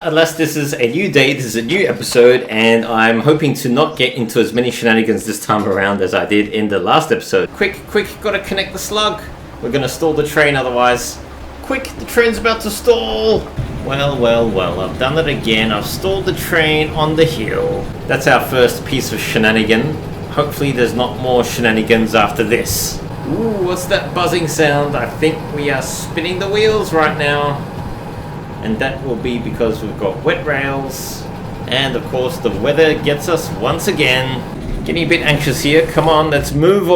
Unless this is a new day, this is a new episode, and I'm hoping to not get into as many shenanigans this time around as I did in the last episode. Quick, gotta connect the slug. We're gonna stall the train otherwise. Quick, the train's about to stall. Well, I've done it again. I've stalled the train on the hill. That's our first piece of shenanigan. Hopefully there's not more shenanigans after this. Ooh, what's that buzzing sound? I think we are spinning the wheels right now. And that will be because we've got wet rails, and of course the weather gets us once again. Getting a bit anxious here. Come on, let's move.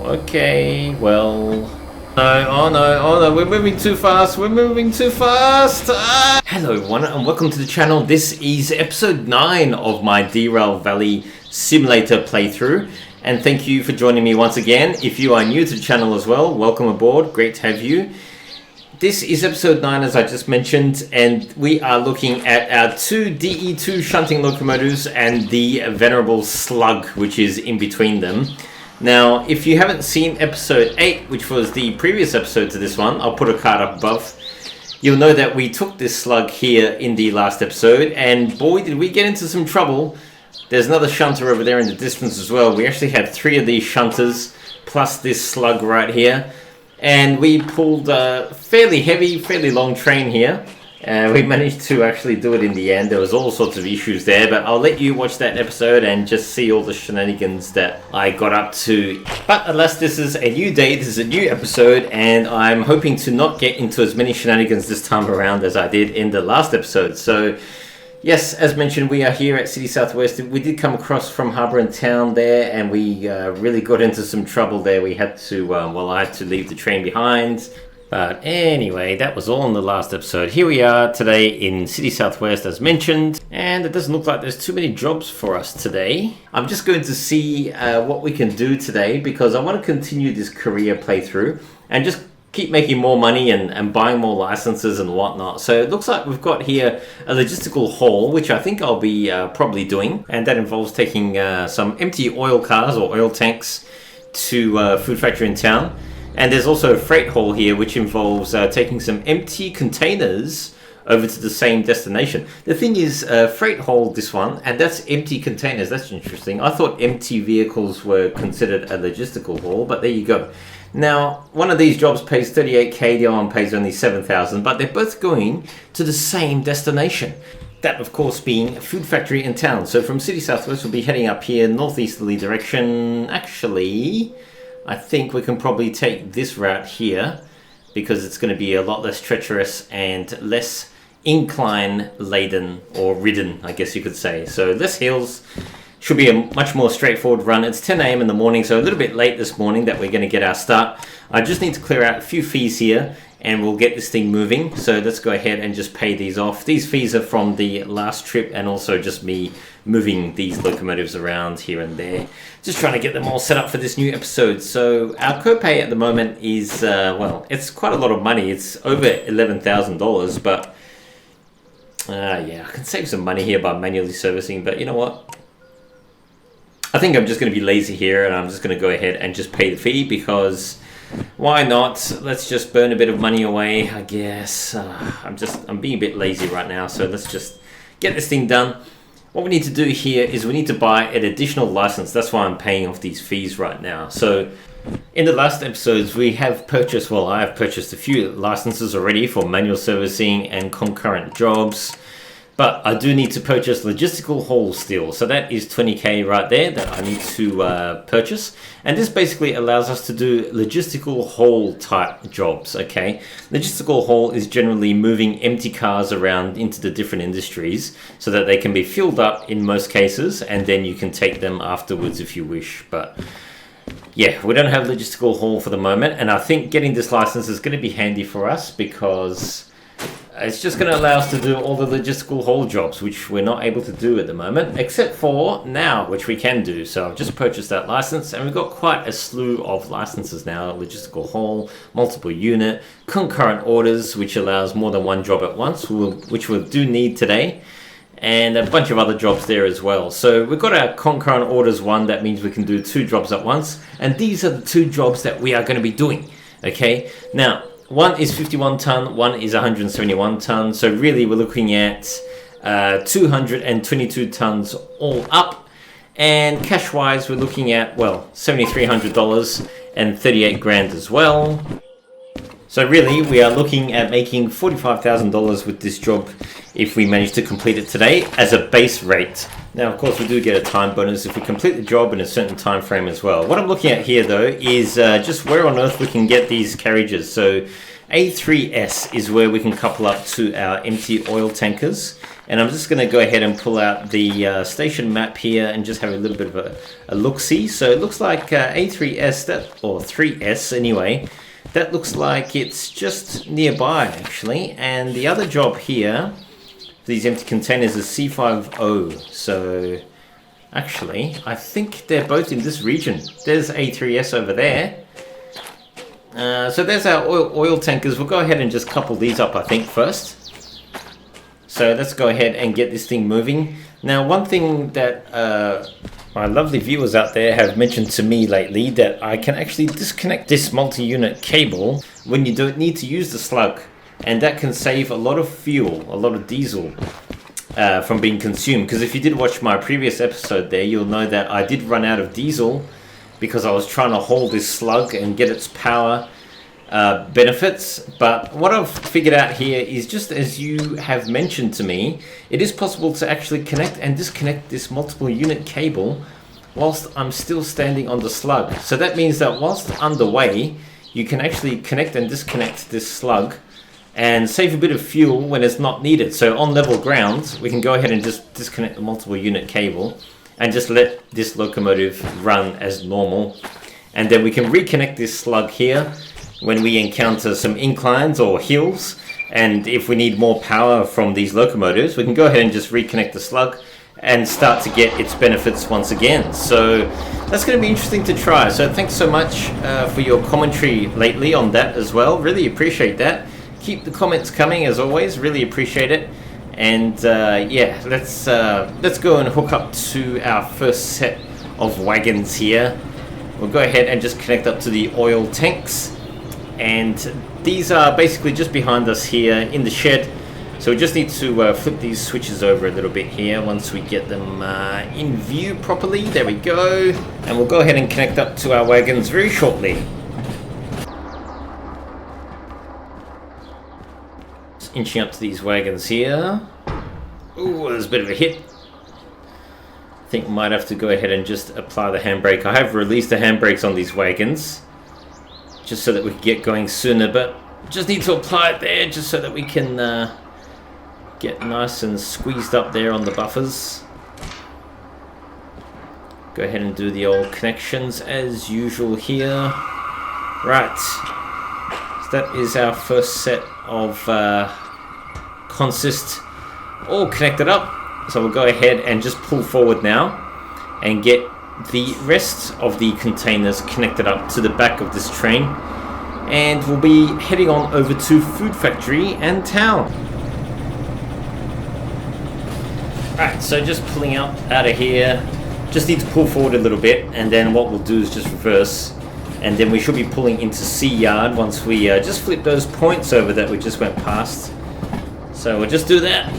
Okay, well, oh no, we're moving too fast. Hello everyone, and welcome to the channel. This is episode 9 of my Derail Valley simulator playthrough, and thank you for joining me once again. If you are new to the channel as well, welcome aboard. Great to have you. This is episode 9, as I just mentioned, and we are looking at our 2 DE2 shunting locomotives and the venerable Slug, which is in between them. Now, if you haven't seen episode 8, which was the previous episode to this one, I'll put a card up above. You'll know that we took this Slug here in the last episode, and boy, did we get into some trouble. There's another shunter over there in the distance as well. We actually had 3 of these shunters, plus this Slug right here. And we pulled a fairly heavy, fairly long train here. We managed to actually do it in the end. There was all sorts of issues there, but I'll let you watch that episode and just see all the shenanigans that I got up to. But unless this is a new day, this is a new episode, and I'm hoping to not get into as many shenanigans this time around as I did in the last episode. So yes, as mentioned, we are here at City Southwest. We did come across from Harbour and Town there, and we really got into some trouble there. We had to, I had to leave the train behind. But anyway, that was all in the last episode. Here we are today in City Southwest, as mentioned, and it doesn't look like there's too many jobs for us today. I'm just going to see what we can do today, because I want to continue this career playthrough and just keep making more money and buying more licenses and whatnot. So it looks like we've got here a logistical haul, which I think I'll be probably doing, and that involves taking some empty oil cars or oil tanks to a food factory in town. And there's also a freight haul here, which involves taking some empty containers over to the same destination. The thing is, freight haul, this one, and that's empty containers. That's interesting. I thought empty vehicles were considered a logistical haul, but there you go. Now, one of these jobs pays 38k, the other one pays only 7,000, but they're both going to the same destination. That, of course, being a food factory in town. So from City Southwest, we'll be heading up here, northeasterly direction. Actually, I think we can probably take this route here, because it's going to be a lot less treacherous and less incline laden, or ridden, I guess you could say. So less hills. Should be a much more straightforward run. It's 10 a.m. in the morning, so a little bit late this morning that we're going to get our start. I just need to clear out a few fees here, and we'll get this thing moving. So let's go ahead and just pay these off. These fees are from the last trip, and also just me moving these locomotives around here and there. Just trying to get them all set up for this new episode. So our co-pay at the moment is, it's quite a lot of money. It's over $11,000, but yeah, I can save some money here by manually servicing, but you know what? I think I'm just going to be lazy here, and I'm just going to go ahead and just pay the fee, because why not? Let's just burn a bit of money away, I guess. I'm being a bit lazy right now, so let's just get this thing done. What we need to do here is we need to buy an additional license. That's why I'm paying off these fees right now. So in the last episodes, I have purchased a few licenses already for manual servicing and concurrent jobs. But I do need to purchase logistical haul still. So that is 20k right there that I need to purchase. And this basically allows us to do logistical haul type jobs, okay? Logistical haul is generally moving empty cars around into the different industries so that they can be filled up in most cases, and then you can take them afterwards if you wish. But yeah, we don't have logistical haul for the moment. And I think getting this license is going to be handy for us, because it's just going to allow us to do all the logistical haul jobs, which we're not able to do at the moment, except for now, which we can do. So I've just purchased that license, and we've got quite a slew of licenses now. Logistical haul, multiple unit, concurrent orders, which allows more than one job at once, which we do need today, and a bunch of other jobs there as well. So we've got our concurrent orders one. That means we can do 2 jobs at once, and these are the 2 jobs that we are going to be doing. Okay, now one is 51 ton, one is 171 ton. So really we're looking at 222 tons all up. And cash wise, we're looking at, well, $7,300 and 38 grand as well. So really, we are looking at making $45,000 with this job if we manage to complete it today as a base rate. Now, of course, we do get a time bonus if we complete the job in a certain time frame as well. What I'm looking at here, though, is just where on earth we can get these carriages. So A3S is where we can couple up to our empty oil tankers. And I'm just going to go ahead and pull out the station map here and just have a little bit of a look-see. So it looks like A3S, or 3S anyway, that looks like it's just nearby actually. And the other job here, these empty containers, is C50. So actually, I think they're both in this region. There's A3S over there. So there's our oil tankers. We'll go ahead and just couple these up, I think, first. So let's go ahead and get this thing moving. Now, one thing that my lovely viewers out there have mentioned to me lately, that I can actually disconnect this multi-unit cable when you don't need to use the slug. And that can save a lot of fuel, a lot of diesel from being consumed. Because if you did watch my previous episode there, you'll know that I did run out of diesel because I was trying to hold this slug and get its power benefits. But what I've figured out here is, just as you have mentioned to me, it is possible to actually connect and disconnect this multiple unit cable whilst I'm still standing on the slug. So that means that whilst underway, you can actually connect and disconnect this slug and save a bit of fuel when it's not needed. So on level ground, we can go ahead and just disconnect the multiple unit cable and just let this locomotive run as normal. And then we can reconnect this slug here when we encounter some inclines or hills, and if we need more power from these locomotives, we can go ahead and just reconnect the slug and start to get its benefits once again. So that's going to be interesting to try. So thanks so much for your commentary lately on that as well. Really appreciate that. Keep the comments coming as always. Really appreciate it. And yeah, let's go and hook up to our first set of wagons here. We'll go ahead and just connect up to the oil tanks. And these are basically just behind us here in the shed. So we just need to flip these switches over a little bit here once we get them in view properly. There we go. And we'll go ahead and connect up to our wagons very shortly. Just inching up to these wagons here. Ooh, there's a bit of a hit. I think I might have to go ahead and just apply the handbrake. I have released the handbrakes on these wagons, just so that we can get going sooner, but just need to apply it there just so that we can get nice and squeezed up there on the buffers. Go ahead and do the old connections as usual here. Right, so that is our first set of consist all connected up. So we'll go ahead and just pull forward now and get the rest of the containers connected up to the back of this train, and we'll be heading on over to Food Factory and Town. Right, so just pulling out of here. Just need to pull forward a little bit, and then what we'll do is just reverse, and then we should be pulling into C yard once we just flip those points over that we just went past. So we'll just do that,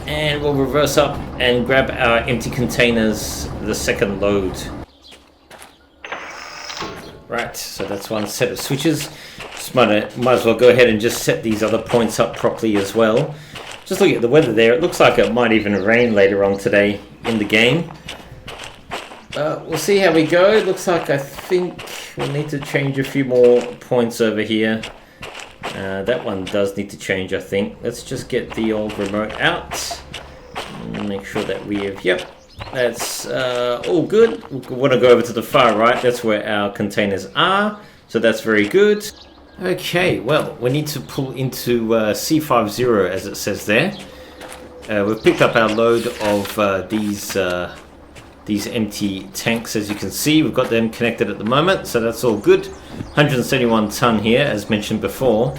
and we'll reverse up and grab our empty containers, the second load. Right, so that's one set of switches. Just might as well go ahead and just set these other points up properly as well. Just looking at the weather there, it looks like it might even rain later on today in the game. We'll see how we go. It looks like I think we'll need to change a few more points over here. That one does need to change, I think. Let's just get the old remote out. Make sure that we have, yep, that's all good. We want to go over to the far right. That's where our containers are. So that's very good. Okay, well, we need to pull into C50 as it says there. We've picked up our load of these empty tanks. As you can see, we've got them connected at the moment, so that's all good. 171 ton here, as mentioned before.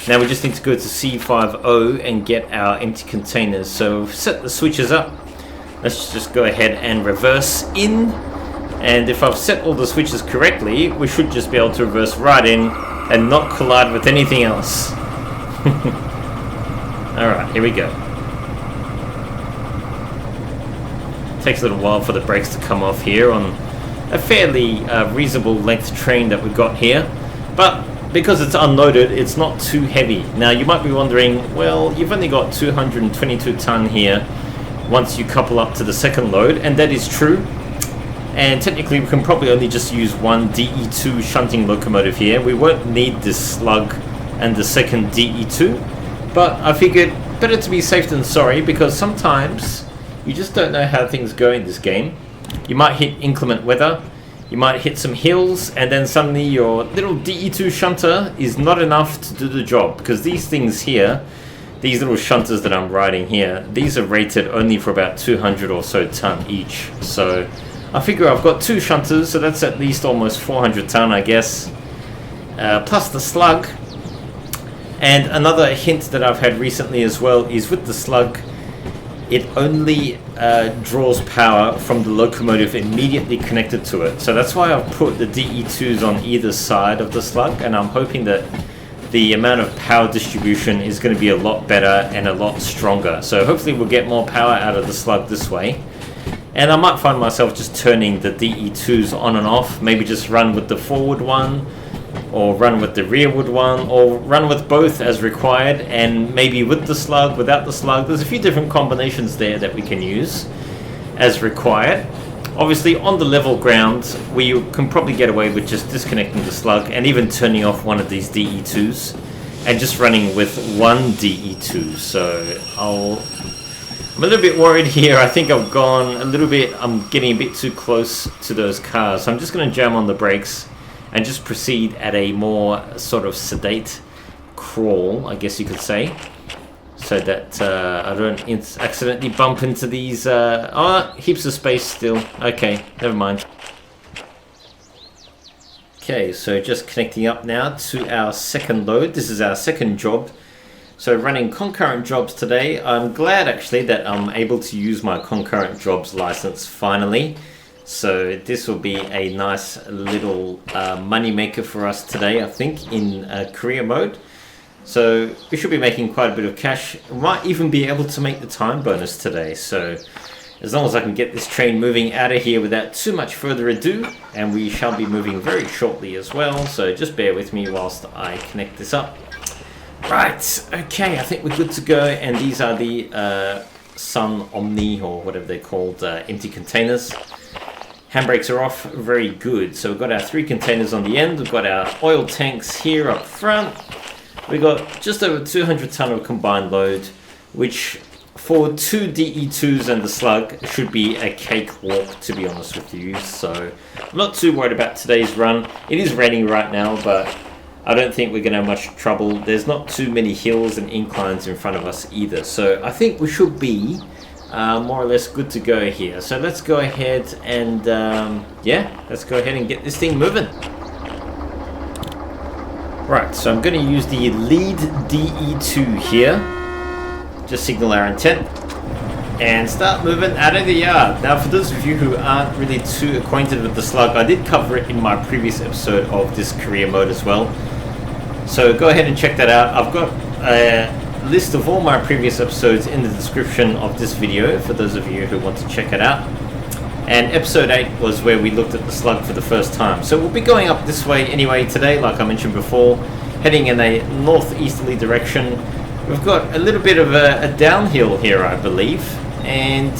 Now we just need to go to C50 and get our empty containers. So we've set the switches up. Let's just go ahead and reverse in. And if I've set all the switches correctly, we should just be able to reverse right in, and not collide with anything else. Alright, here we go. Takes a little while for the brakes to come off here on a fairly reasonable length train that we've got here, but because it's unloaded, it's not too heavy. Now you might be wondering, well, you've only got 222 ton here once you couple up to the second load, and that is true. And technically we can probably only just use one DE2 shunting locomotive here. We won't need this Slug and the second DE2, but I figured better to be safe than sorry, because sometimes you just don't know how things go in this game. You might hit inclement weather, you might hit some hills, and then suddenly your little DE2 shunter is not enough to do the job, because these things here, these little shunters that I'm riding here, these are rated only for about 200 or so ton each. So I figure I've got two shunters, so that's at least almost 400 ton, I guess, plus the Slug. And another hint that I've had recently as well is with the Slug, it only draws power from the locomotive immediately connected to it. So that's why I've put the DE2s on either side of the Slug, and I'm hoping that the amount of power distribution is going to be a lot better and a lot stronger. So hopefully we'll get more power out of the Slug this way. And I might find myself just turning the DE2s on and off, maybe just run with the forward one, or run with the rearward one, or run with both as required, and maybe with the Slug, without the Slug. There's a few different combinations there that we can use as required. Obviously on the level ground we can probably get away with just disconnecting the Slug and even turning off one of these DE2s and just running with one DE2. So I'm a little bit worried here. I think I've gone a little bit, I'm getting a bit too close to those cars, so I'm just going to jam on the brakes and just proceed at a more sort of sedate crawl, I guess you could say, so that I don't accidentally bump into these. Oh, heaps of space still. Okay, never mind. Okay, so just connecting up now to our second load. This is our second job. So running concurrent jobs today. I'm glad actually that I'm able to use my concurrent jobs license finally. So this will be a nice little money maker for us today, I think, in career mode. So we should be making quite a bit of cash. We might even be able to make the time bonus today. So as long as I can get this train moving out of here without too much further ado, and we shall be moving very shortly as well. So just bear with me whilst I connect this up. Right, okay, I think we're good to go. And these are the Sun Omni, or whatever they're called, empty containers. Handbrakes are off, very good. So we've got our 3 containers on the end. We've got our oil tanks here up front. We got just over 200 ton of combined load, which for 2 DE2s and the Slug should be a cakewalk, to be honest with you. So I'm not too worried about today's run. It is raining right now, but I don't think we're going to have much trouble. There's not too many hills and inclines in front of us either. So I think we should be more or less good to go here. So let's go ahead and yeah, let's go ahead and get this thing moving. Right, so I'm going to use the lead DE2 here, just signal our intent, and start moving out of the yard. Now for those of you who aren't really too acquainted with the Slug, I did cover it in my previous episode of this career mode as well. So go ahead and check that out. I've got a list of all my previous episodes in the description of this video for those of you who want to check it out. And episode 8 was where we looked at the Slug for the first time. So we'll be going up this way anyway today, like I mentioned before, heading in a northeasterly direction. We've got a little bit of a downhill here, I believe. And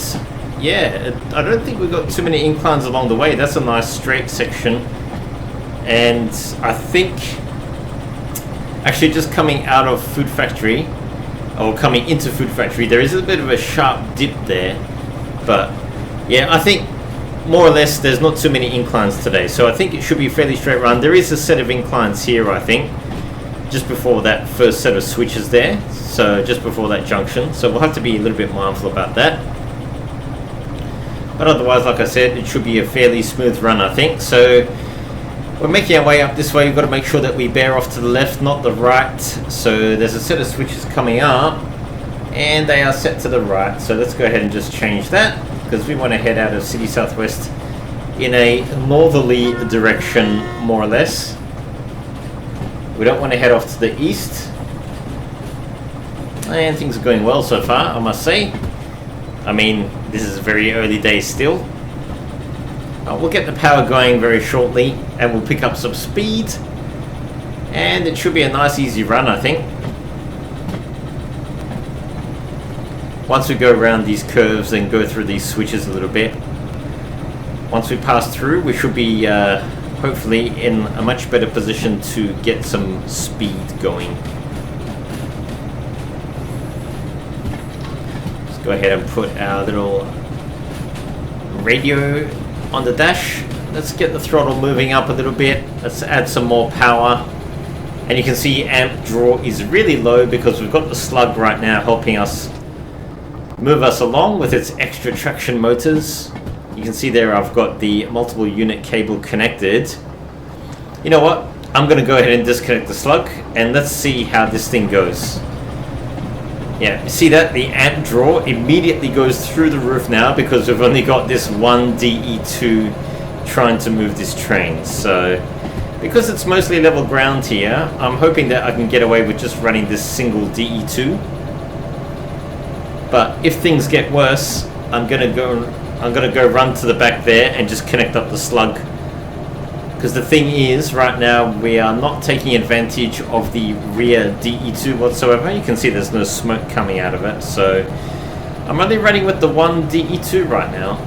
yeah, I don't think we've got too many inclines along the way. That's a nice straight section. And I think actually just coming out of Food Factory, or coming into Food Factory, there is a bit of a sharp dip there. But yeah, I think more or less there's not too many inclines today, so I think it should be a fairly straight run. There is a set of inclines here, I think, just before that first set of switches there, so just before that junction, so we'll have to be a little bit mindful about that. But otherwise, like I said, it should be a fairly smooth run, I think. So we're making our way up this way. We've got to make sure that we bear off to the left, not the right. So there's a set of switches coming up, and they are set to the right, so let's go ahead and just change that, because we want to head out of City Southwest in a northerly direction, more or less. We don't want to head off to the east. And things are going well so far, I must say. I mean, this is very early days still. We'll get the power going very shortly, and we'll pick up some speed. And it should be a nice easy run, I think. Once we go around these curves and go through these switches a little bit. Once we pass through, we should be hopefully in a much better position to get some speed going. Let's go ahead and put our little radio on the dash. Let's get the throttle moving up a little bit. Let's add some more power. And you can see amp draw is really low because we've got the Slug right now helping us move us along with its extra traction motors. You can see there I've got the multiple unit cable connected. You know what? I'm going to go ahead and disconnect the Slug and let's see how this thing goes. Yeah, you see that? The amp draw immediately goes through the roof now because we've only got this one DE2 trying to move this train. So, because it's mostly level ground here, I'm hoping that I can get away with just running this single DE2. But if things get worse, I'm gonna go run to the back there and just connect up the Slug. Because the thing is, right now we are not taking advantage of the rear DE2 whatsoever. You can see there's no smoke coming out of it, so I'm only running with the one DE2 right now.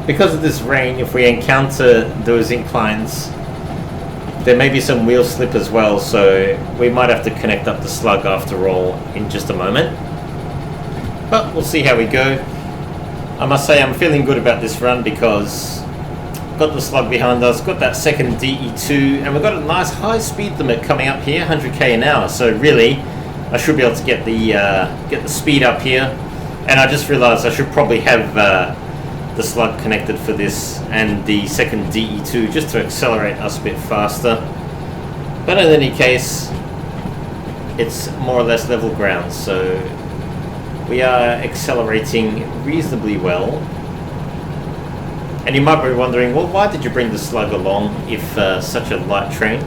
Because of this rain, if we encounter those inclines, there may be some wheel slip as well, so we might have to connect up the Slug after all in just a moment. But we'll see how we go. I must say I'm feeling good about this run because got the Slug behind us, got that second DE2, and we've got a nice high speed limit coming up here, 100k an hour. So really, I should be able to get the speed up here. And I just realised I should probably have the Slug connected for this and the second DE2 just to accelerate us a bit faster. But in any case, it's more or less level ground, so we are accelerating reasonably well. And you might be wondering, well, why did you bring the Slug along if such a light train?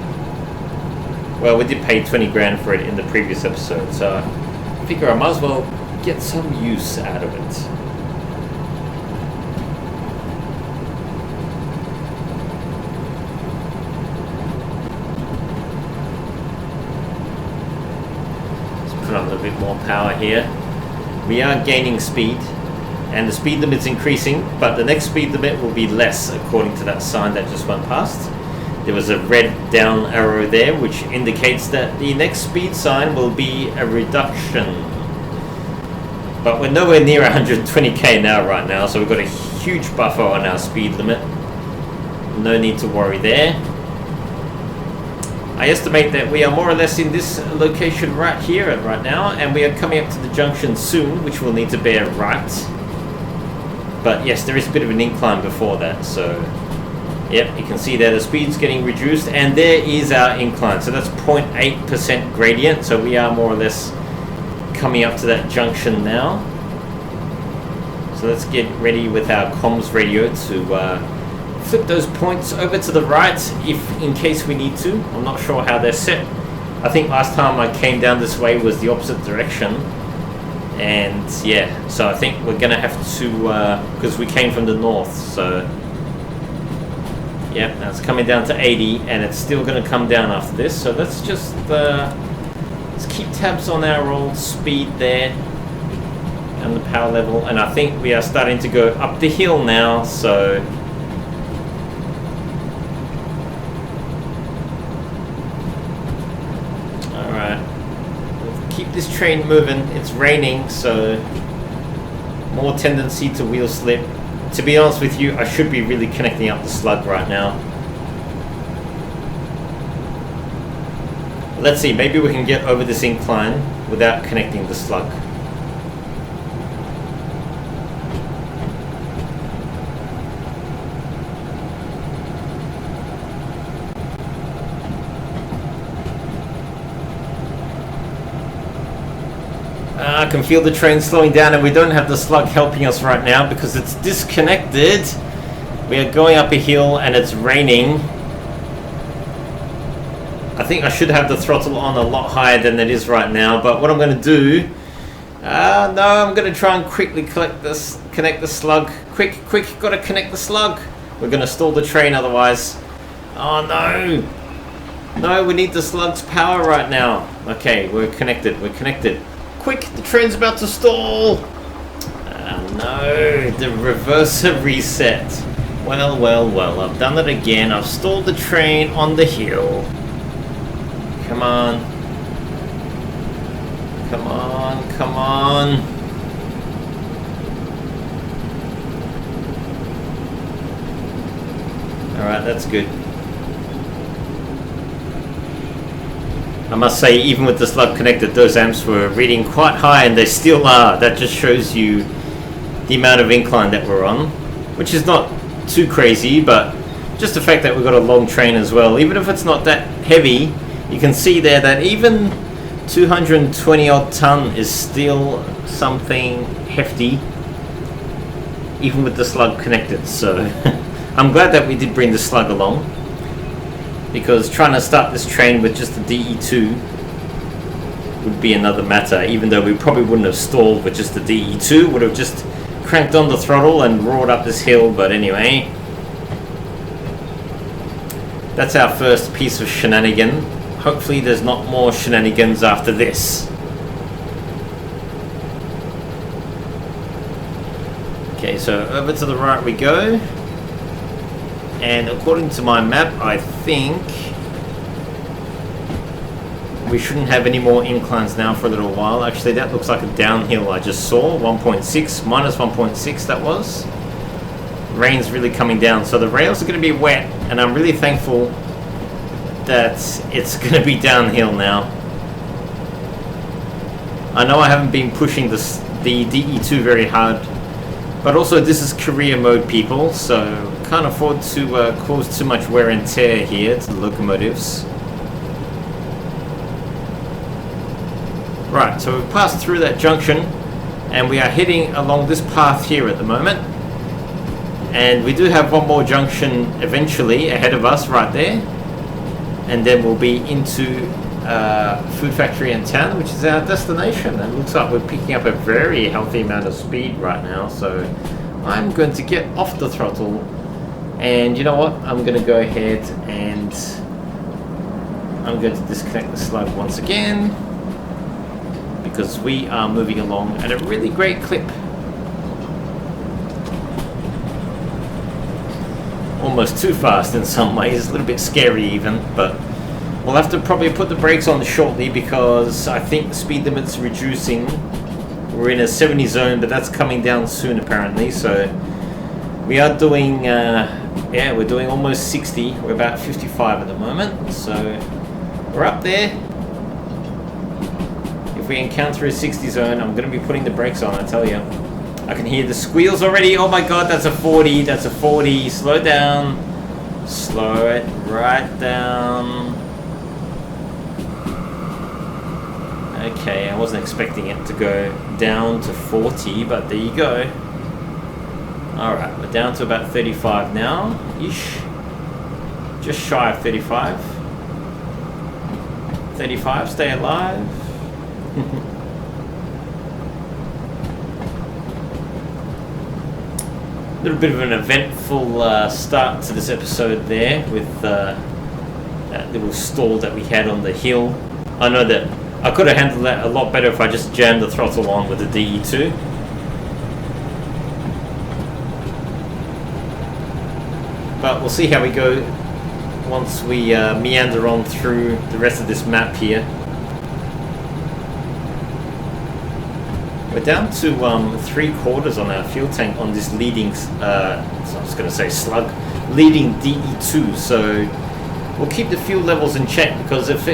Well, we did pay 20 grand for it in the previous episode, so I figure I might as well get some use out of it. Let's put on a little bit more power here. We are gaining speed, and the speed limit's increasing, but the next speed limit will be less according to that sign that just went past. There was a red down arrow there, which indicates that the next speed sign will be a reduction. But we're nowhere near 120k now right now, so we've got a huge buffer on our speed limit. No need to worry there. I estimate that we are more or less in this location right here right now, and we are coming up to the junction soon, which will need to bear right. But yes, there is a bit of an incline before that, so yep, you can see there the speed's getting reduced, and there is our incline. So that's 0.8% gradient, so we are more or less coming up to that junction now. So let's get ready with our comms radio to flip those points over to the right if in case we need to. I'm not sure how they're set. I think last time I came down this way was the opposite direction, and yeah, so I think we're gonna have to because we came from the north, so yeah, now it's coming down to 80 and it's still gonna come down after this. So let's just let's keep tabs on our old speed there and the power level, and I think we are starting to go up the hill now, so keep this train moving. It's raining, so more tendency to wheel slip. To be honest with you, I should be really connecting up the Slug right now. Let's see, maybe we can get over this incline without connecting the Slug. I can feel the train slowing down, and we don't have the Slug helping us right now because it's disconnected. We are going up a hill and it's raining. I think I should have the throttle on a lot higher than it is right now, but what I'm going to do... no, I'm going to try and quickly connect the slug. Quick, got to connect the slug. We're going to stall the train otherwise. Oh no! No, we need the slug's power right now. Okay, we're connected. Quick, the train's about to stall. No, the reverser reset. Well, I've done it again. I've stalled the train on the hill. Come on. Alright, that's good. I must say, even with the slug connected, those amps were reading quite high, and they still are. That just shows you the amount of incline that we're on, which is not too crazy, but just the fact that we've got a long train as well. Even if it's not that heavy, you can see there that even 220 odd ton is still something hefty, even with the slug connected. So I'm glad that we did bring the slug along, because trying to start this train with just the DE2 would be another matter, even though we probably wouldn't have stalled with just the DE2, would have just cranked on the throttle and roared up this hill. But anyway, that's our first piece of shenanigan. Hopefully there's not more shenanigans after this. Okay, so over to the right we go. And according to my map, I think we shouldn't have any more inclines now for a little while. Actually, that looks like a downhill I just saw. 1.6, minus 1.6 that was. Rain's really coming down, so the rails are going to be wet, and I'm really thankful that it's going to be downhill now. I know I haven't been pushing the DE2 very hard, but also this is career mode, people, so can't afford to cause too much wear and tear here to the locomotives. Right, so we've passed through that junction and we are heading along this path here at the moment, and we do have one more junction eventually ahead of us right there, and then we'll be into Food Factory in town, which is our destination. And it looks like we're picking up a very healthy amount of speed right now, so I'm going to get off the throttle, and you know what, I'm going to go ahead and I'm going to disconnect the slug once again, because we are moving along at a really great clip. Almost too fast in some ways, a little bit scary even, but we'll have to probably put the brakes on shortly, because I think the speed limit's reducing. We're in a 70 zone, but that's coming down soon apparently, so we are doing, yeah, we're doing almost 60. We're about 55 at the moment, so we're up there. If we encounter a 60 zone, I'm going to be putting the brakes on, I tell you. I can hear the squeals already. Oh my god, that's a 40. That's a 40. Slow down. Slow it right down. Okay, I wasn't expecting it to go down to 40, but there you go. Alright, we're down to about 35 now, ish. Just shy of 35. 35, stay alive. A little bit of an eventful start to this episode there with that little stall that we had on the hill. I know that I could have handled that a lot better if I just jammed the throttle on with the DE2. But we'll see how we go once we meander on through the rest of this map here. We're down to 3/4 on our fuel tank on this leading, so I was going to say slug, leading DE2. So we'll keep the fuel levels in check, because if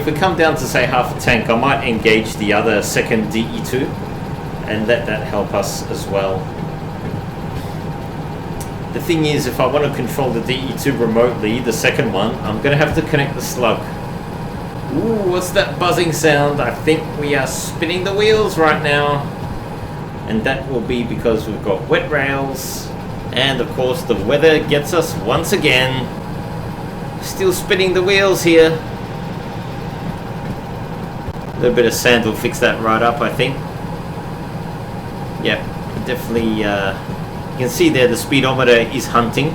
we come down to say half a tank, I might engage the other second DE2 and let that help us as well. The thing is, if I want to control the DE2 remotely, the second one, I'm going to have to connect the slug. Ooh, what's that buzzing sound? I think we are spinning the wheels right now. And that will be because we've got wet rails And of course the weather gets us once again. Still spinning the wheels here. A little bit of sand will fix that right up, I think. Yep, definitely. You can see there the speedometer is hunting.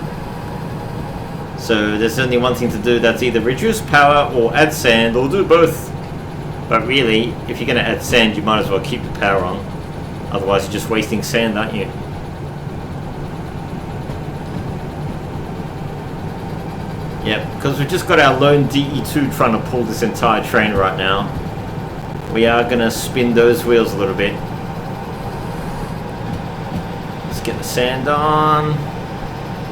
So there's only one thing to do, that's either reduce power or add sand, or do both. But really, if you're going to add sand, you might as well keep the power on. Otherwise you're just wasting sand, aren't you? Yep, because we've just got our lone DE2 trying to pull this entire train right now. We are going to spin those wheels a little bit. Let's get the sand on.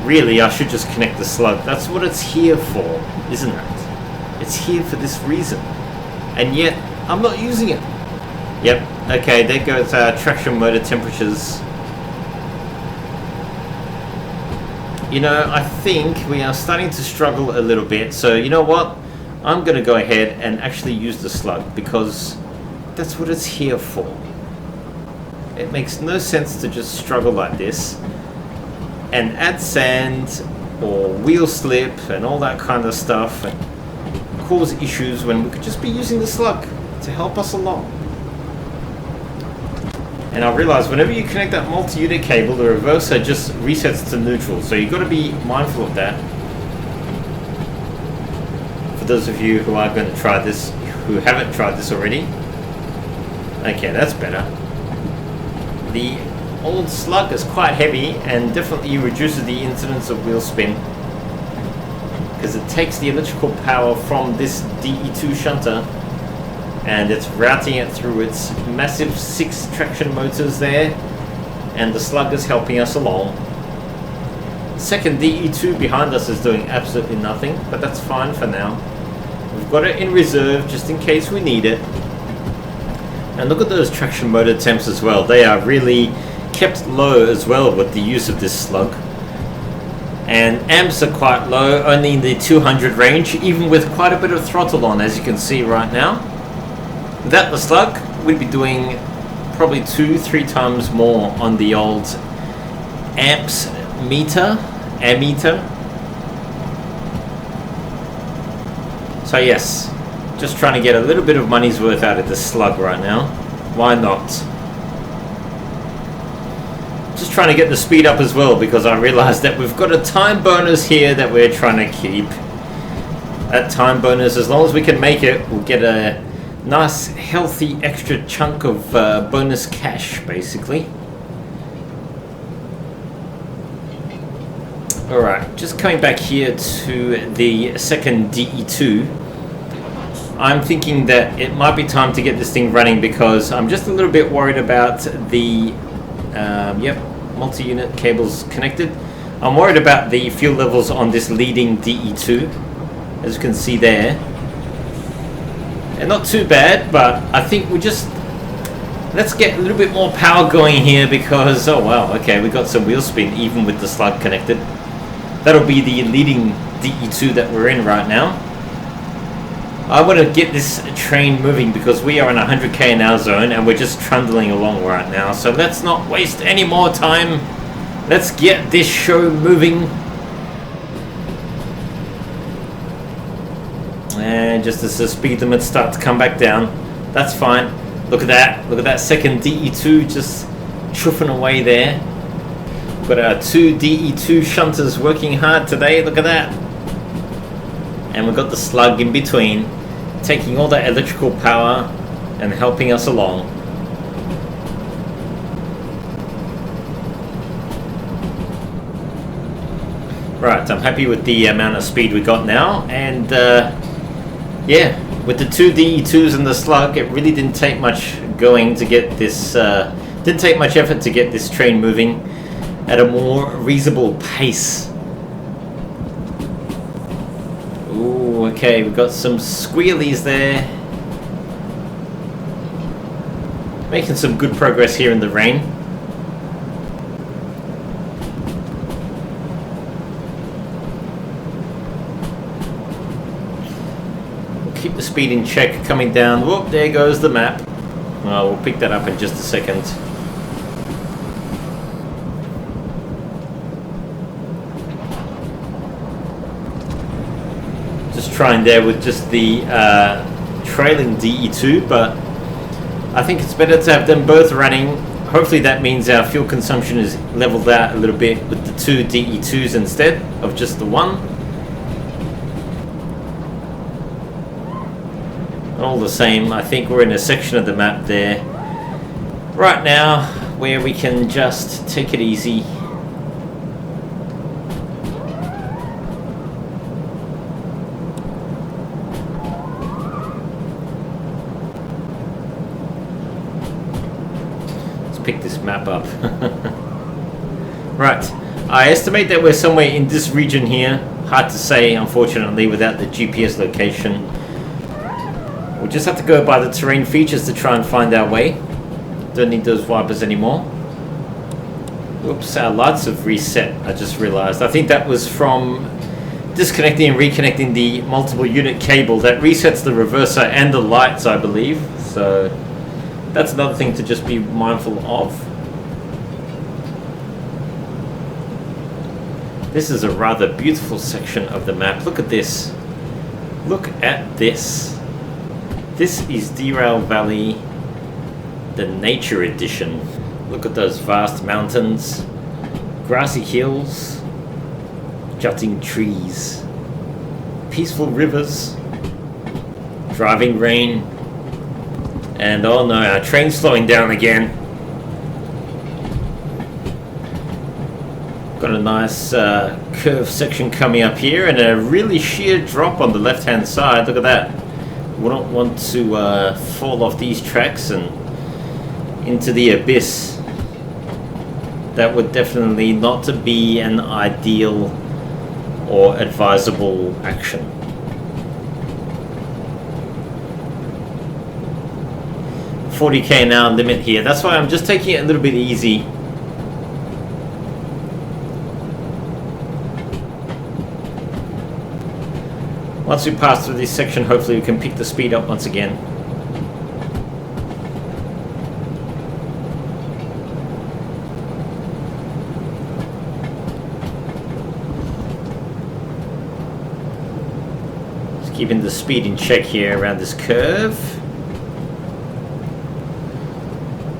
Really, I should just connect the slug. That's what it's here for, isn't it? It's here for this reason. And yet, I'm not using it. Yep, okay, there goes our traction motor temperatures. You know, I think we are starting to struggle a little bit. So, you know what? I'm going to go ahead and actually use the slug because that's what it's here for. It makes no sense to just struggle like this and add sand or wheel slip and all that kind of stuff and cause issues when we could just be using the slug to help us along. And I realize whenever you connect that multi-unit cable, the reverser just resets to neutral, so you've got to be mindful of that. For those of you who are going to try this, who haven't tried this already. Okay, that's better. The old slug is quite heavy and definitely reduces the incidence of wheel spin because it takes the electrical power from this DE2 shunter and it's routing it through its massive 6 traction motors there, and the slug is helping us along. Second DE2 behind us is doing absolutely nothing, but that's fine for now. We've got it in reserve just in case we need it. And look at those traction motor temps as well. They are really kept low as well with the use of this slug. And amps are quite low, only in the 200 range, even with quite a bit of throttle on, as you can see right now. Without the slug, we'd be doing probably 2-3 times more on the old amps ammeter. So yes, just trying to get a little bit of money's worth out of this slug right now. Why not? Just trying to get the speed up as well because I realized that we've got a time bonus here that we're trying to keep. That time bonus, as long as we can make it, we'll get a nice healthy extra chunk of bonus cash basically. Alright, just coming back here to the second DE2. I'm thinking that it might be time to get this thing running because I'm just a little bit worried about the multi-unit cables connected. I'm worried about the fuel levels on this leading DE2, as you can see there. And not too bad, but I think let's get a little bit more power going here because, oh wow, okay, we got some wheel spin even with the slug connected. That'll be the leading DE2 that we're in right now. I want to get this train moving because we are in 100k an hour zone and we're just trundling along right now. So let's not waste any more time. Let's get this show moving. And just as the speed limits start to come back down, that's fine. Look at that. Look at that second DE2 just chuffing away there. Got our 2 DE2 shunters working hard today. Look at that. And we've got the slug in between, taking all that electrical power and helping us along. Right, I'm happy with the amount of speed we got now, and yeah, with the 2 DE2s and the slug, it really didn't take much going to get this, didn't take much effort to get this train moving at a more reasonable pace. Ooh, okay, we've got some squealies there. Making some good progress here in the rain. We'll keep the speed in check coming down. Whoop, there goes the map. Oh, we'll pick that up in just a second. trying there with just the trailing DE2, but I think it's better to have them both running. Hopefully that means our fuel consumption is leveled out a little bit with the 2 DE2s instead of just the one. All the same, I think we're in a section of the map there right now where we can just take it easy. Pick this map up. Right, I estimate that we're somewhere in this region here. Hard to say, unfortunately, without the GPS location. We'll just have to go by the terrain features to try and find our way. Don't need those wipers anymore. Oops, our lights have reset, I just realized. I think that was from disconnecting and reconnecting the multiple unit cable. That resets the reverser and the lights, I believe. So that's another thing to just be mindful of. This is a rather beautiful section of the map. Look at this. Look at this. This is Derail Valley, the Nature Edition. Look at those vast mountains, grassy hills, jutting trees, peaceful rivers, driving rain. And oh no, our train's slowing down again. Got a nice curved section coming up here and a really sheer drop on the left hand side. Look at that. We don't want to fall off these tracks and into the abyss. That would definitely not be an ideal or advisable action. 40k an hour limit here. That's why I'm just taking it a little bit easy. Once we pass through this section, hopefully we can pick the speed up once again. Just keeping the speed in check here around this curve.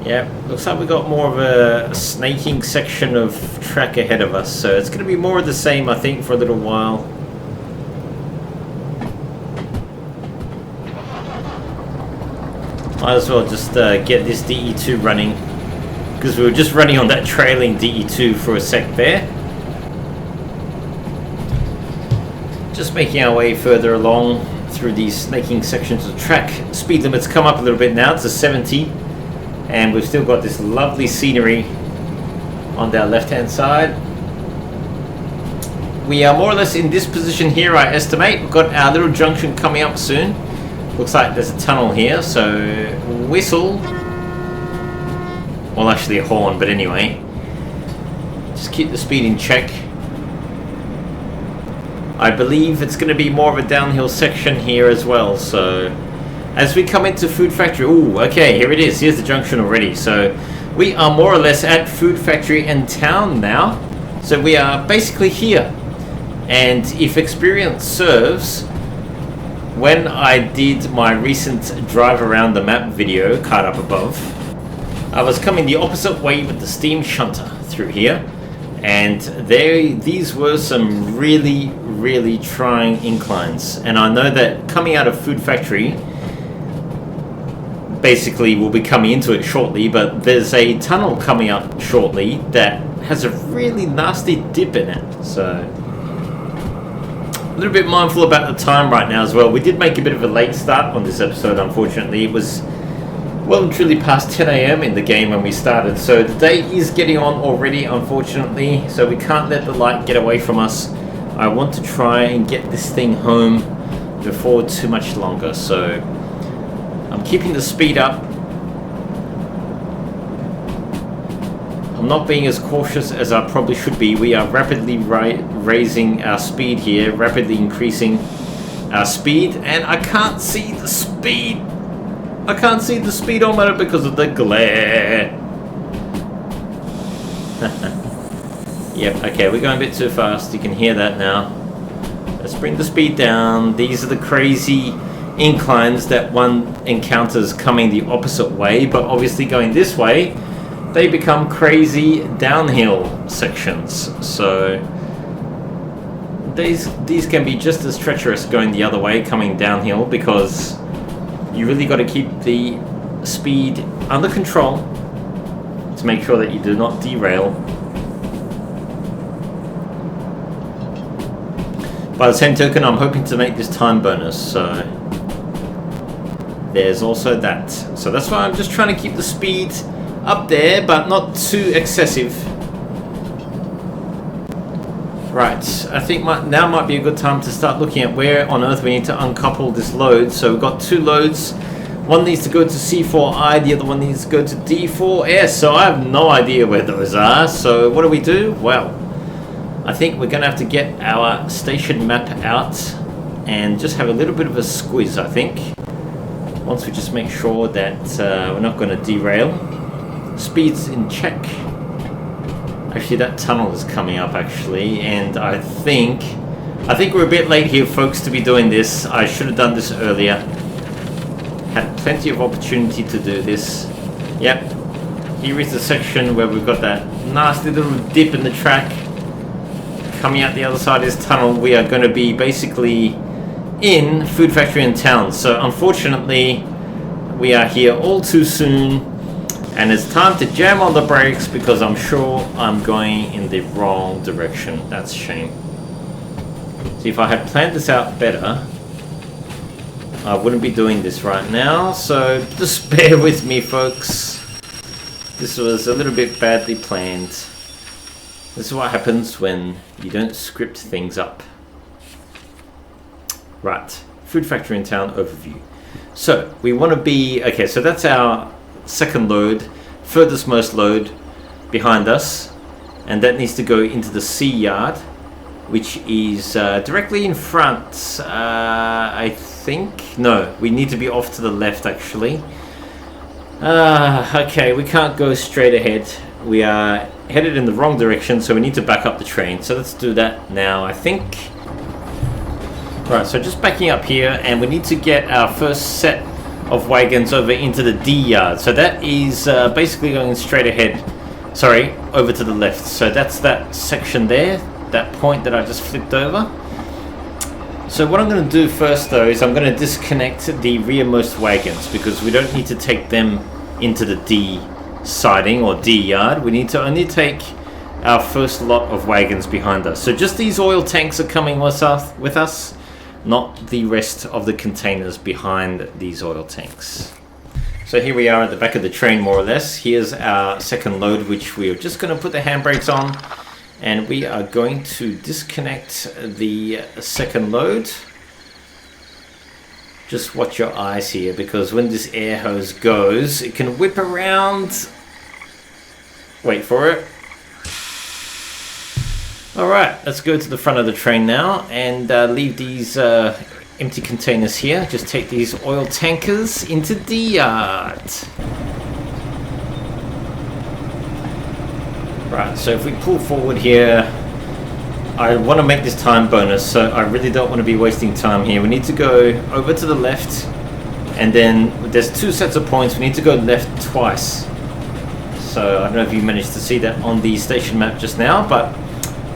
Yeah, looks like we've got more of a snaking section of track ahead of us, so it's going to be more of the same, I think, for a little while. Might as well just get this DE2 running, because we were just running on that trailing DE2 for a sec there. Just making our way further along through these snaking sections of track. Speed limit's come up a little bit now to 70. And we've still got this lovely scenery on our left hand side. We are more or less in this position here, I estimate. We've got our little junction coming up soon. Looks like there's a tunnel here, so whistle. Well, actually a horn, but anyway. Just keep the speed in check. I believe it's going to be more of a downhill section here as well, so as we come into Food Factory, ooh, okay, here it is. Here's the junction already. So we are more or less at Food Factory and town now. So we are basically here. And if experience serves, when I did my recent drive around the map video, card up above, I was coming the opposite way with the steam shunter through here. And these were some really, really trying inclines. And I know that coming out of Food Factory, basically we'll be coming into it shortly, but there's a tunnel coming up shortly that has a really nasty dip in it, so a little bit mindful about the time right now as well. We did make a bit of a late start on this episode, unfortunately. It was well and truly past 10 AM in the game when we started, so the day is getting on already, unfortunately, so we can't let the light get away from us. I want to try and get this thing home before too much longer, so I'm keeping the speed up. I'm not being as cautious as I probably should be. We are rapidly raising our speed here, rapidly increasing our speed, and I can't see the speed. I can't see the speedometer because of the glare. Yep, okay, we're going a bit too fast. You can hear that now. Let's bring the speed down. These are the crazy inclines that one encounters coming the opposite way, but obviously going this way, they become crazy downhill sections. So these can be just as treacherous going the other way, coming downhill, because you really got to keep the speed under control to make sure that you do not derail. By the same token, I'm hoping to make this time bonus, so there's also that. So that's why I'm just trying to keep the speed up there, but not too excessive. Right, I think now might be a good time to start looking at where on earth we need to uncouple this load. So we've got two loads. One needs to go to C4I, the other one needs to go to D4S. So I have no idea where those are. So what do? Well, I think we're going to have to get our station map out and just have a little bit of a squeeze, I think. Once we just make sure that we're not going to derail. Speed's in check. Actually, that tunnel is coming up, actually, and I think we're a bit late here, folks, to be doing this. I should have done this earlier. Had plenty of opportunity to do this. Yep. Here is the section where we've got that nasty little dip in the track. Coming out the other side of this tunnel, we are going to be basically in Food Factory in town. So unfortunately, we are here all too soon, and it's time to jam on the brakes because I'm sure I'm going in the wrong direction. That's a shame. See, if I had planned this out better, I wouldn't be doing this right now. So just bear with me, folks. This was a little bit badly planned. This is what happens when you don't script things up. Right, Food Factory in town overview. So we want to be, okay, so that's our second load, furthest most load behind us, and that needs to go into the C yard, which is directly in front, I think. No, we need to be off to the left, actually. Okay, we can't go straight ahead. We are headed in the wrong direction, so we need to back up the train. So let's do that now, I think. Right, so just backing up here, and we need to get our first set of wagons over into the D yard. So that is basically going straight ahead. Sorry, over to the left. So that's that section there, that point that I just flipped over. So what I'm going to do first, though, is I'm going to disconnect the rearmost wagons because we don't need to take them into the D siding or D yard. We need to only take our first lot of wagons behind us. So just these oil tanks are coming with us, not the rest of the containers behind these oil tanks. So here we are at the back of the train, more or less. Here's our second load, which we are just going to put the handbrakes on, and we are going to disconnect the second load. Just watch your eyes here, because when this air hose goes, it can whip around. Wait for it. Alright, let's go to the front of the train now and leave these empty containers here. Just take these oil tankers into the yard. Right, so if we pull forward here, I want to make this time bonus, so I really don't want to be wasting time here. We need to go over to the left, and then there's two sets of points. We need to go left twice. So I don't know if you managed to see that on the station map just now, but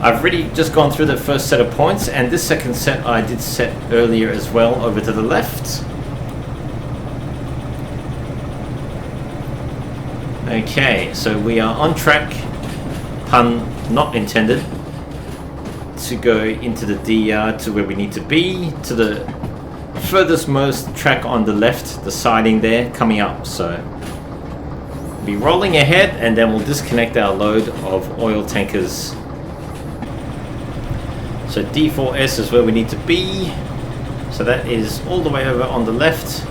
I've really just gone through the first set of points, and this second set I did set earlier as well, over to the left. Okay, so we are on track, pun not intended, to go into the D yard to where we need to be, to the furthest most track on the left, the siding there coming up. So be rolling ahead, and then we'll disconnect our load of oil tankers. So D4S is where we need to be. So that is all the way over on the left.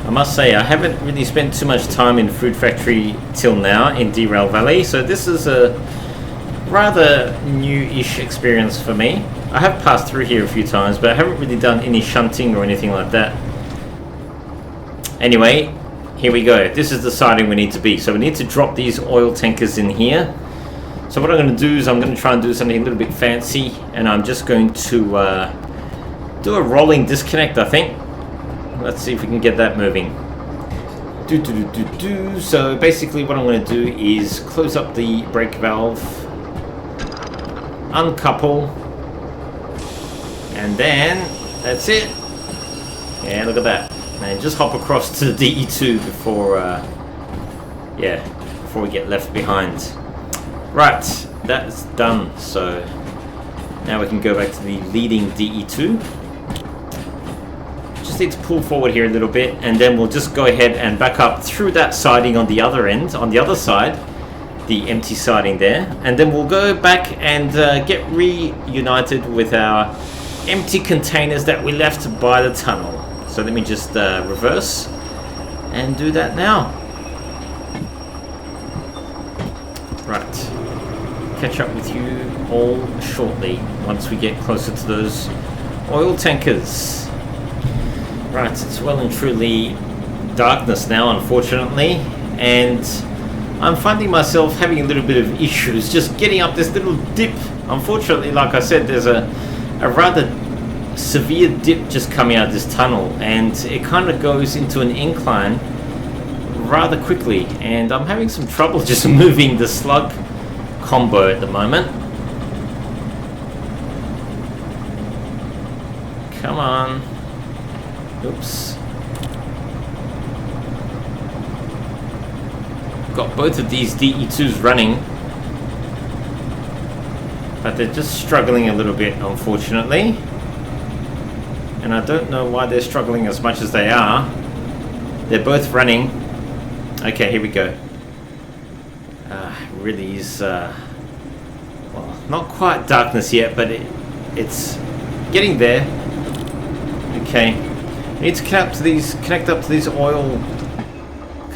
I must say, I haven't really spent too much time in Food Factory till now in Derail Valley, so this is a rather new-ish experience for me. I have passed through here a few times, but I haven't really done any shunting or anything like that. Anyway, here we go. This is the siding we need to be. So we need to drop these oil tankers in here. So what I'm going to do is I'm going to try and do something a little bit fancy, and I'm just going to do a rolling disconnect, I think. Let's see if we can get that moving. So basically what I'm going to do is close up the brake valve, uncouple, and then that's it. Yeah, look at that. And just hop across to the DE2 before before we get left behind. Right, that's done. So now we can go back to the leading DE2. Just need to pull forward here a little bit, and then we'll just go ahead and back up through that siding on the other end, on the other side, the empty siding there, and then we'll go back and get reunited with our empty containers that we left by the tunnel. So let me just reverse and do that now. Right. Catch up with you all shortly once we get closer to those oil tankers. Right, it's well and truly darkness now, unfortunately, and I'm finding myself having a little bit of issues just getting up this little dip. Unfortunately, like I said, there's a rather severe dip just coming out of this tunnel, and it kind of goes into an incline rather quickly, and I'm having some trouble just moving the slug combo at the moment. Come on. Oops. Got both of these DE2s running, but they're just struggling a little bit, unfortunately. And I don't know why they're struggling as much as they are. They're both running. Okay, here we go. Really is, well, not quite darkness yet, but it's getting there. Okay, I need to connect up to these oil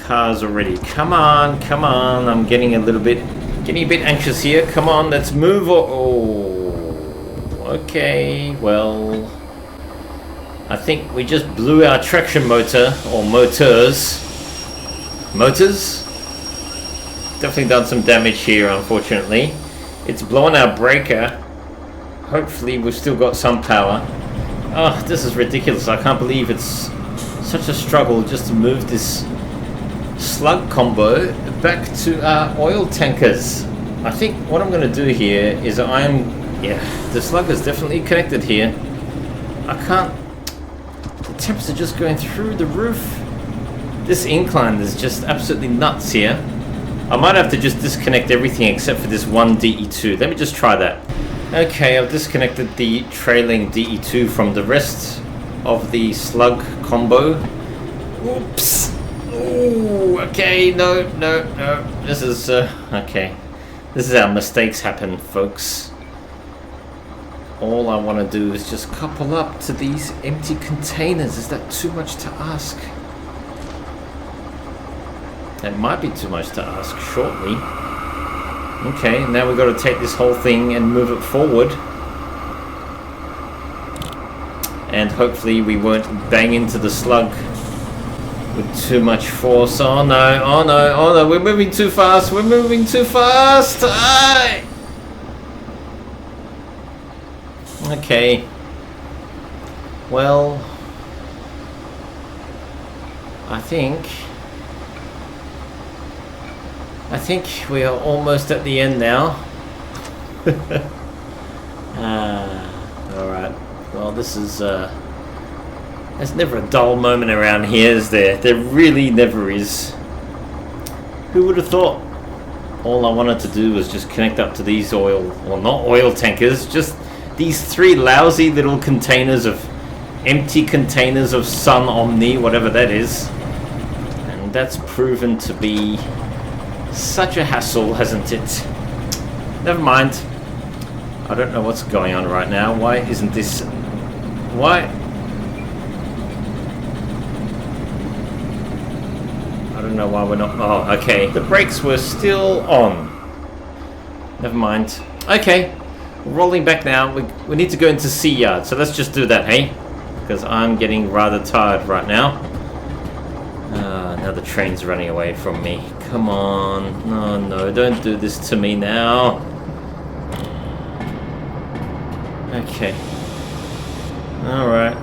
cars already. Come on, come on. I'm getting a bit anxious here. Come on, let's move. Oh, okay. Well, I think we just blew our traction motor, or motors. Definitely done some damage here, unfortunately. It's blown our breaker. Hopefully we've still got some power. Oh, this is ridiculous. I can't believe it's such a struggle just to move this slug combo back to our oil tankers. I think what I'm going to do here is the slug is definitely connected here. I can't, the temps are just going through the roof. This incline is just absolutely nuts here. I might have to just disconnect everything except for this one DE2. Let me just try that. Okay, I've disconnected the trailing DE2 from the rest of the slug combo. Oops. Ooh, okay, no. This is, okay. This is how mistakes happen, folks. All I want to do is just couple up to these empty containers. Is that too much to ask? That might be too much to ask shortly. Okay, now we've got to take this whole thing and move it forward. And hopefully we won't bang into the slug with too much force. Oh no, we're moving too fast, Aye! Okay. Well, I think we are almost at the end now. Alright. Well, this is, there's never a dull moment around here, is there? There really never is. Who would have thought? All I wanted to do was just connect up to these not oil tankers, just these three lousy little containers empty containers of Sun Omni, whatever that is. And that's proven to be such a hassle, hasn't it? Never mind. I don't know what's going on right now. Why isn't this... Why? I don't know why we're not... Oh, okay. The brakes were still on. Never mind. Okay. We're rolling back now. We need to go into sea yard. So let's just do that, hey? Because I'm getting rather tired right now. Now the train's running away from me. Come on. No, no, don't do this to me now. Okay. Alright.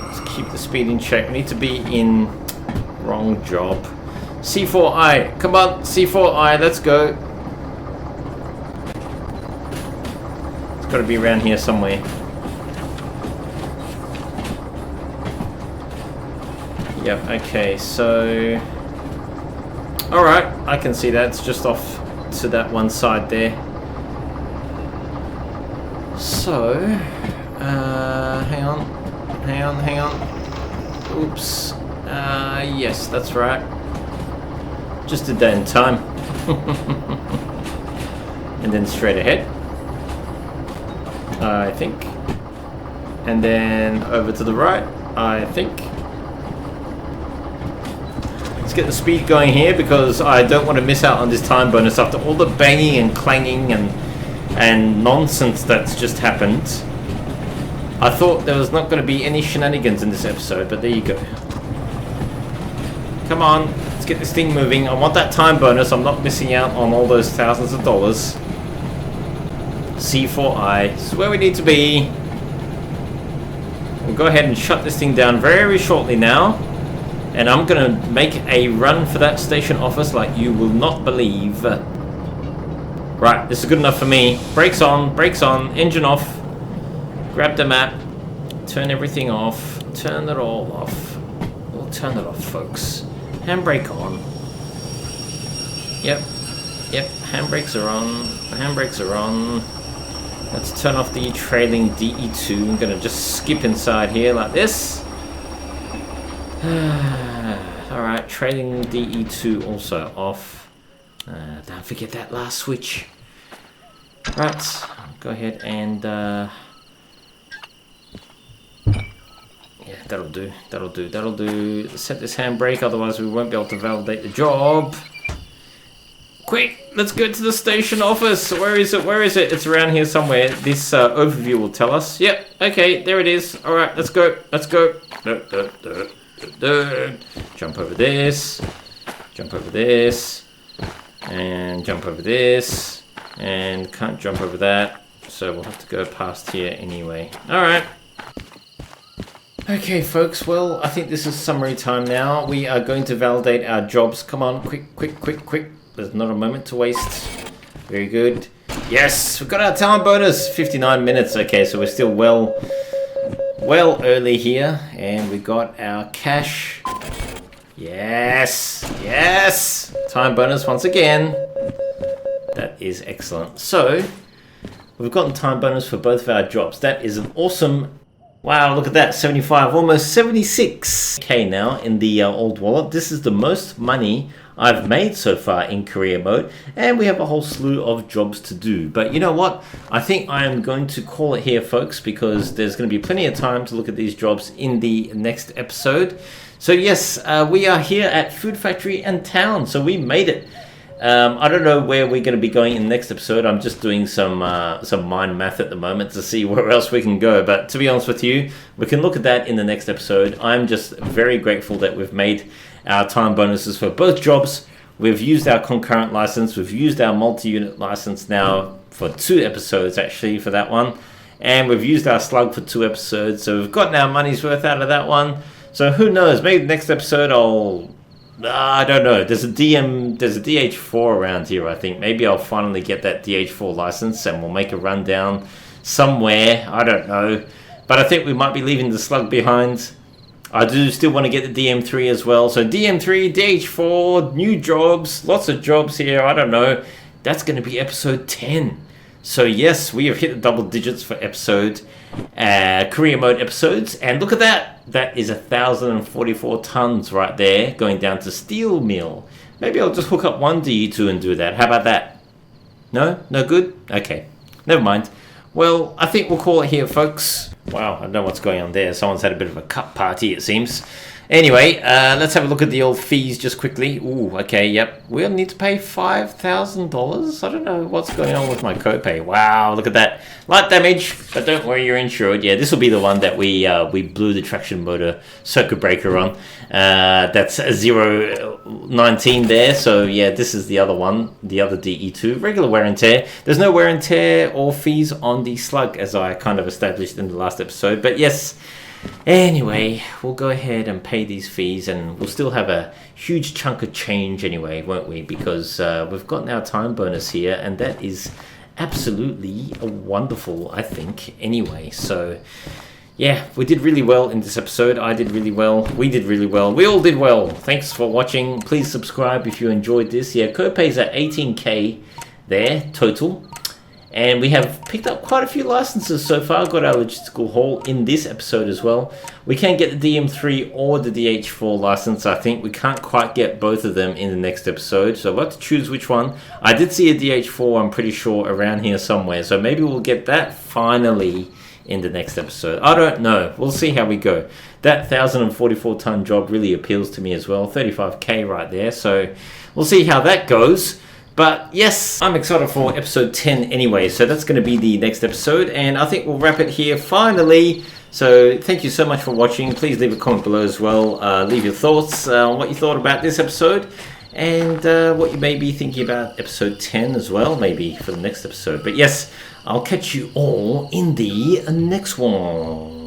Let's keep the speed in check. We need to be in... Wrong job. C4I. Come on, C4I. Let's go. It's got to be around here somewhere. Yep, okay, so... Alright, I can see that. It's just off to that one side there. So... hang on. Hang on. Oops. Yes, that's right. Just did that in time. And then straight ahead. I think. And then over to the right, I think. Let's get the speed going here because I don't want to miss out on this time bonus after all the banging and clanging and nonsense that's just happened. I thought there was not going to be any shenanigans in this episode, but there you go. Come on, let's get this thing moving. I want that time bonus. I'm not missing out on all those thousands of dollars. C4I. This is where we need to be. We'll go ahead and shut this thing down very shortly now. And I'm going to make a run for that station office like you will not believe. Right, this is good enough for me. Brakes on, engine off. Grab the map. Turn everything off. Turn it all off. We'll turn it off, folks. Handbrake on. Yep, handbrakes are on. Let's turn off the trailing DE2. I'm gonna just skip inside here like this. Alright, trailing DE2 also off. Don't forget that last switch. Right, go ahead and yeah, that'll do. Set this handbrake, otherwise we won't be able to validate the job. Quick, let's go to the station office. Where is it? It's around here somewhere. This overview will tell us. Yep, okay, there it is. Alright, let's go. Jump over this. And jump over this. And can't jump over that. So we'll have to go past here anyway. Alright. Okay, folks, well, I think this is summary time now. We are going to validate our jobs. Come on, quick. There's not a moment to waste. Very good. Yes, we've got our talent bonus. 59 minutes. Okay, so we're still well early here. And we got our cash. Yes. Time bonus once again. That is excellent. So, we've gotten time bonus for both of our jobs. That is an awesome... Wow, look at that, 75, almost 76k now in the old wallet. This is the most money I've made so far in career mode, and we have a whole slew of jobs to do. But you know what? I think I am going to call it here, folks, because there's going to be plenty of time to look at these jobs in the next episode. So yes, we are here at Food Factory and Town, so we made it. I don't know where we're going to be going in the next episode. I'm just doing some mind math at the moment to see where else we can go. But to be honest with you, we can look at that in the next episode. I'm just very grateful that we've made our time bonuses for both jobs. We've used our concurrent license. We've used our multi-unit license now for 2 episodes, actually, for that one. And we've used our slug for 2 episodes. So we've gotten our money's worth out of that one. So who knows? Maybe the next episode I don't know. There's a DH4 around here, I think. Maybe I'll finally get that DH4 license and we'll make a rundown somewhere. I don't know. But I think we might be leaving the slug behind. I do still want to get the DM3 as well. So DM3, DH4, new jobs, lots of jobs here. I don't know. That's going to be episode 10. So yes, we have hit the double digits for episode career mode episodes, and look at that. That is 1,044 tons right there going down to steel mill. Maybe I'll just hook up one DE2 and do that. How about that? No good. Okay, never mind. Well, I think we'll call it here, folks. Wow, I don't know what's going on there. Someone's had a bit of a cup party, it seems. Anyway, let's have a look at the old fees just quickly. Ooh, okay, yep. We'll need to pay $5,000. I don't know what's going on with my copay. Wow, look at that. Light damage, but don't worry, you're insured. Yeah, this will be the one that we blew the traction motor circuit breaker on. That's a 019 there. So yeah, this is the other one, the other DE2. Regular wear and tear. There's no wear and tear or fees on the Slug, as I kind of established in the last episode. But yes, anyway, we'll go ahead and pay these fees, and we'll still have a huge chunk of change anyway, won't we? Because we've gotten our time bonus here, and that is absolutely wonderful, I think, anyway. So yeah, we did really well in this episode. I did really well. We did really well. We all did well. Thanks for watching. Please subscribe if you enjoyed this. Yeah, copay's at 18k there total. And we have picked up quite a few licenses so far. Got our logistical haul in this episode as well. We can't get the DM3 or the DH4 license, I think. We can't quite get both of them in the next episode. So we'll have to choose which one. I did see a DH4, I'm pretty sure, around here somewhere. So maybe we'll get that finally in the next episode. I don't know. We'll see how we go. That 1,044 ton job really appeals to me as well. 35k right there. So we'll see how that goes. But yes, I'm excited for episode 10 anyway, so that's going to be the next episode, and I think we'll wrap it here finally. So thank you so much for watching. Please leave a comment below as well. Leave your thoughts on what you thought about this episode, and what you may be thinking about episode 10 as well, maybe for the next episode. But yes, I'll catch you all in the next one.